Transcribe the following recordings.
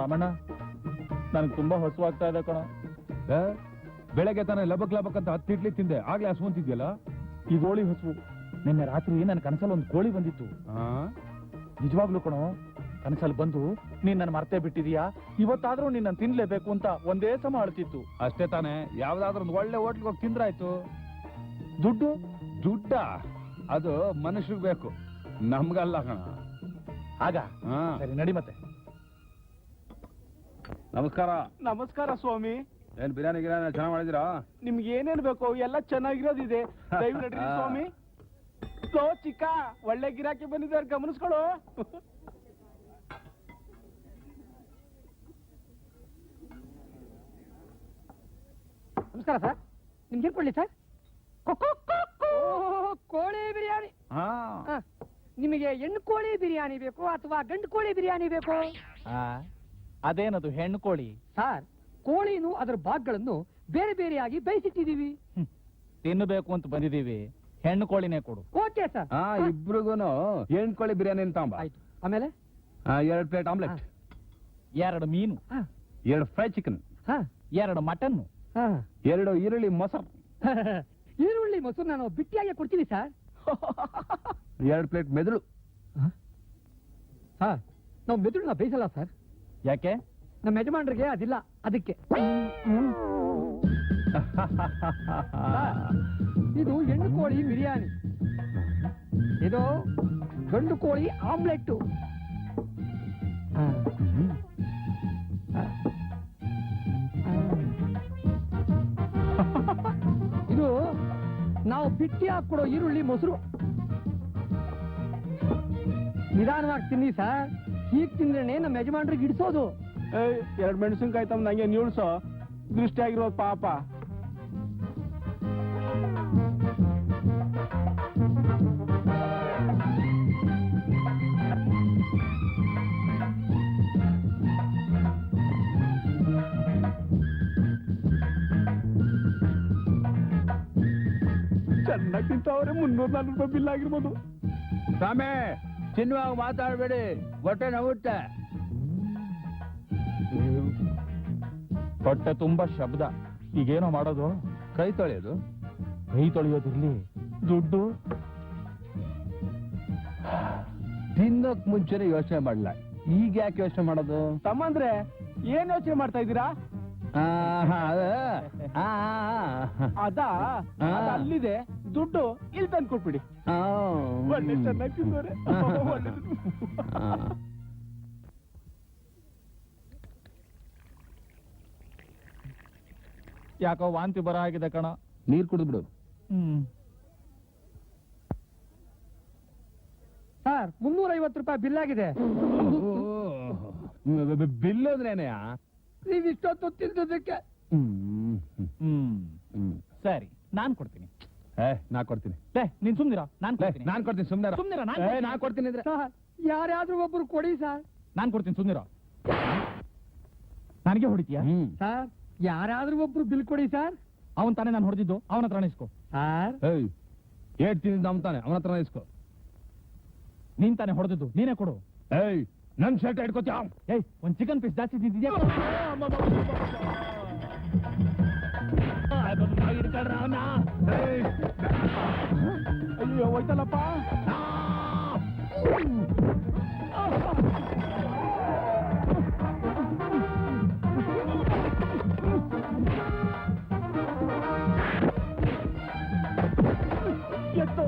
ರಾಮಣ್ಣ, ನನಗೆ ತುಂಬಾ ಹಸುವಾಗ್ತಾ ಇದೆ ಕಣ. ಬೆಳಗ್ಗೆ ತಾನೇ ಲಬಕ್ ಲಬಕ್ ಅಂತ 10 ಇಡ್ಲಿ ತಿಂದೆ, ಆಗ್ಲೇ ಹಸುವಂತಿದ್ಯಲ್ಲ. ಈ ಗೋಳಿ ಹಸು. ನಿನ್ನೆ ರಾತ್ರಿ ನನ್ನ ಕನಸಲ್ಲಿ ಒಂದು ಕೋಳಿ ಬಂದಿತ್ತು. ನಿಜವಾಗ್ಲೂ ಕಣೋ, ಕನಸಲ್ಲಿ ಬಂದು ನೀನ್ ನನ್ನ ಮರ್ತೇ ಬಿಟ್ಟಿದೀಯಾ, ಇವತ್ತಾದ್ರೂ ನಿನ್ನ ತಿನ್ಲೇಬೇಕು ಅಂತ ಒಂದೇ ಸಮ ಅಳ್ತಿತ್ತು. ಅಷ್ಟೇ ತಾನೇ, ಯಾವ್ದಾದ್ರೂ ಒಂದು ಒಳ್ಳೆ ಹೋಟ್ಲ್ಗೆ ಹೋಗಿ ತಿಂದ್ರಾಯ್ತು. ದುಡ್ಡ ಅದು ಮನುಷ್ಯರಿಗೆ ಬೇಕು, ನಮ್ಗಲ್ಲ ಕಣ. ಆಗ ಸರಿ, ನಡಿ ಮತ್ತೆ. ನಮಸ್ಕಾರ. ನಮಸ್ಕಾರ ಸ್ವಾಮಿ. ಏನ್ ಬಿರಿಯಾನಿ ಗಿರಿಯಾನಿ ಚೆನ್ನಾಗಿ ಮಾಡಿದಿರಾ? ನಿಮ್ಗೆ ಏನೇನ್ ಬೇಕು ಎಲ್ಲ ಚೆನ್ನಾಗಿರೋದಿದೆ, ದಯವಿಟ್ಟು ಸ್ವಾಮಿ. ಸೋ ಚಿಕ್ಕ, ಒಳ್ಳೆ ಗಿರಾಕಿ ಬಂದಿದ್ದಾರೆ, ಗಮನಿಸ್ಕೊಳ್ಳೋ. ನಮಸ್ಕಾರ ಸರ್, ನಿಮ್ಗೆ ಏನ್ ಕೊಡ್ಲಿ ಸರ್? ಕೋಳಿ ಬಿರಿಯಾನಿ. ನಿಮಗೆ ಹೆಣ್ಣು ಕೋಳಿ ಬಿರಿಯಾನಿ ಬೇಕು ಅಥವಾ ಗಂಡು ಕೋಳಿ ಬಿರಿಯಾನಿ ಬೇಕು? ಅದೇನದು ಹೆಣ್ಣು ಕೋಳಿ? ಸರ್, ಕೋಳಿನು ಅದರ ಭಾಗಗಳನ್ನು ಬೇರೆ ಬೇರೆಯಾಗಿ ಬೇಯಿಸಿಟ್ಟಿದೀವಿ. ತಿನ್ನಬೇಕು ಅಂತ ಬಂದಿದೀವಿ, ಹೆಣ್ಣು ಕೋಳಿನೇ ಕೊಡು. Okay sir. ಇಬ್ರಿಗೂನು ಹೆಣ್ಣು ಕೋಳಿ ಬಿರಿಯಾನಿ ಅಂತ. ಆಯ್ತು. ಆಮೇಲೆ 2 ಪ್ಲೇಟ್ ಆಮ್ಲೆಟ್, 2 ಮೀನು, 2 ಫ್ರೈ ಚಿಕನ್, 2 ಮಟನ್, 2 ಈರುಳ್ಳಿ ಮೊಸರು. ಈರುಳ್ಳಿ ಮೊಸರು ನಾನು ಬಿಟ್ಟಿಯಾಗಿ ಕೊಡ್ತೀನಿ ಸರ್. 2 ಪ್ಲೇಟ್ ಮೆದುಳು. ನಾವು ಮೆದುಳನ್ನ ಬೇಯಿಸಲ್ಲ ಸರ್. ಯಾಕೆ? ನಮ್ಮ ಯಜಮಾನ್ರಿಗೆ ಅದಿಲ್ಲ, ಅದಕ್ಕೆ. ಇದು ಹೆಣ್ಣು ಕೋಳಿ ಬಿರಿಯಾನಿ, ಇದು ಗಂಡು ಕೋಳಿ ಆಮ್ಲೆಟ್. ಇದು ನಾವು ಬಿಟ್ಟಿ ಹಾಕೊಡೋ ಈರುಳ್ಳಿ ಮೊಸರು. ನಿಧಾನವಾಗಿ ತಿನ್ನಿ ಸರ್, ಹೀಗ್ ತಿಂದ್ರೆ ನಮ್ಮ ಯಜಮಾನ್ರಿಗೆ ಇಡಿಸೋದು. 2 ಮೆಣಸಿನ್ಕಾಯಿ ತಮ್ಮ ನಂಗೆ ನಿಲ್ಸೋ, ದೃಷ್ಟಿ ಆಗಿರೋದು ಪಾಪ. ಚೆನ್ನಾಗಿ ತಿಂತವ್ರೆ. 340 ರೂಪಾಯಿ ಬಿಲ್ ಆಗಿರ್ಬೋದು. ಸ್ವಾಮಿ, ತಿನ್ನುವಾಗ ಮಾತಾಡಬೇಡಿ, ಹೊಟ್ಟೆ ನೋವುತ್ತೆ. ಹೊಟ್ಟೆ ತುಂಬಾ ಶಬ್ದ. ಈಗೇನೋ ಮಾಡೋದು? ಕೈ ತೊಳೆಯೋದು. ಕೈ ತೊಳೆಯೋದಿರ್ಲಿ, ದುಡ್ಡು ತಿನ್ನೋಕ್ ಮುಂಚೆನೆ ಯೋಚನೆ ಮಾಡಲ್ಲ, ಈಗ ಯಾಕೆ ಯೋಚನೆ ಮಾಡೋದು? ತಮ್ಮಂದ್ರೆ ಏನ್ ಯೋಚನೆ ಮಾಡ್ತಾ ಇದ್ದೀರಾ? ಅದ ಅಲ್ಲಿದೆ, ದುಡ್ಡು ಇಲ್ಲಿ ತಂದು ಕೊಟ್ಬಿಡಿ. ಒಳ್ಳೆ ಚೆನ್ನಾಗಿ ತಿಂದವ್ರೆ. ಯಾಕೋ ವಾಂತಿ ಬರ ಆಗಿದೆ ಕಣ. ನೀರ್ ಕುಡಿದ್ಬಿಡು. ಸರ್, 350 ರೂಪಾಯಿ ಬಿಲ್ ಆಗಿದೆ. ಬಿಲ್ ಅಂದ್ರೇನೆ ನೀವು ಇಷ್ಟೊತ್ತು ತಿಂದದಕ್ಕೆ. ಸರಿ, ನಾನ್ ಕೊಡ್ತೀನಿ. ನಾ ಕೊಡ್ತೀನಿ. ನೀನ್ ಸುಮ್ನಿರ, ನಾನ್ ಕೊಡ್ತೀನಿ. ಸುಮ್ನಿರ. ನಾ ಕೊಡ್ತೀನಿ ಅಂದ್ರೆ ಯಾರ್ಯಾದ್ರೂ ಒಬ್ರು ಕೊಡಿ ಸರ್. ನಾನ್ ಕೊಡ್ತೀನಿ, ಸುಮ್ನಿರ. ನನಗೆ ಹೊಡಿತೀಯ ಸರ್? ಯಾರಾದ್ರೂ ಒಬ್ರು ಬಿಲ್ ಕೊಡಿ ಸರ್. ಅವನ್ ತಾನೇ ನಾನು ಹೊಡೆದಿದ್ದು, ಅವನ ಹತ್ರ ಇಸ್ಕೋ. ಸರ್, ಹೇಳ್ತೀನಿ, ತಾನೆ ಅವನ ಹತ್ರ ಇಸ್ಕೋ. ನೀನ್ ತಾನೇ ಹೊಡೆದಿದ್ದು, ನೀನೇ ಕೊಡು. ನನ್ ಶರ್ಟ್ ಇಟ್ಕೋತ್ಯಾ? ಒಂದ್ ಚಿಕನ್ ಪೀಸ್ ಜಾಸ್ತಿ ತಿಂತಿದ್ಯಾ? ಅಯ್ಯೋ, ಹೋಯ್ತಲ್ಲಪ್ಪ. ಎತ್ತೋ.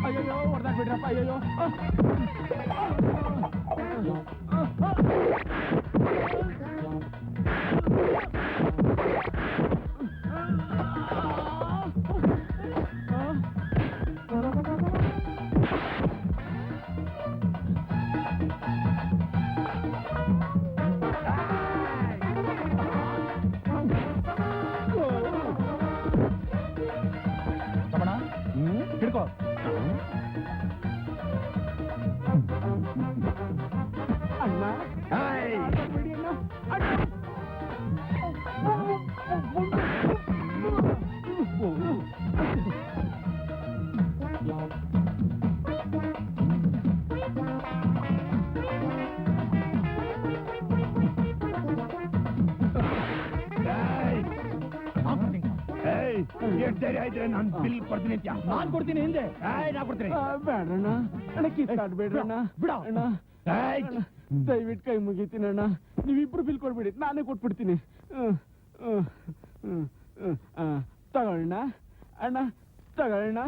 ಅಯ್ಯೋ, ಹೊಡೆದಾಕ್ಬಿಡ್ರಪ್ಪ. ಅಯ್ಯೋ, ನಾನು ಬಿಲ್ ಕೊಡ್ತೀನಿ ನಾನ್ ಕೊಡ್ತೀನಿ ಹಿಂದೆ ನಾ ಕೊಡ್ತೀನಿ ಬೇಡಣ್ಣ ಅಣ್ಣ ಕಿತ್ತಾಡ್ಬೇಡ್ರಣ್ಣ ಬಿಡ. ಅಣ್ಣ ಅಣ್ಣ, ದಯವಿಟ್ಟು ಕೈ ಮುಗಿತೀನಿ ಅಣ್ಣ. ನೀವಿಬ್ರು ಬಿಲ್ ಕೊಡ್ಬೇಡಿ, ನಾನೇ ಕೊಟ್ಬಿಡ್ತೀನಿ. ತಗೊಳ್ಳೋಣ ಅಣ್ಣ, ತಗೊಳ್ಳೋಣ.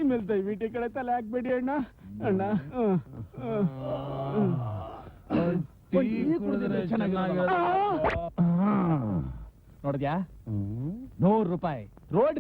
ಇನ್ಮೇಲೆ ದಯವಿಟ್ಟು ಈ ಕಡೆ ತಲೆ ಹಾಕ್ಬೇಡಿ ಅಣ್ಣ. ಅಣ್ಣ ನೋಡಿದ್ಯಾ ₹100 ರೋಡ್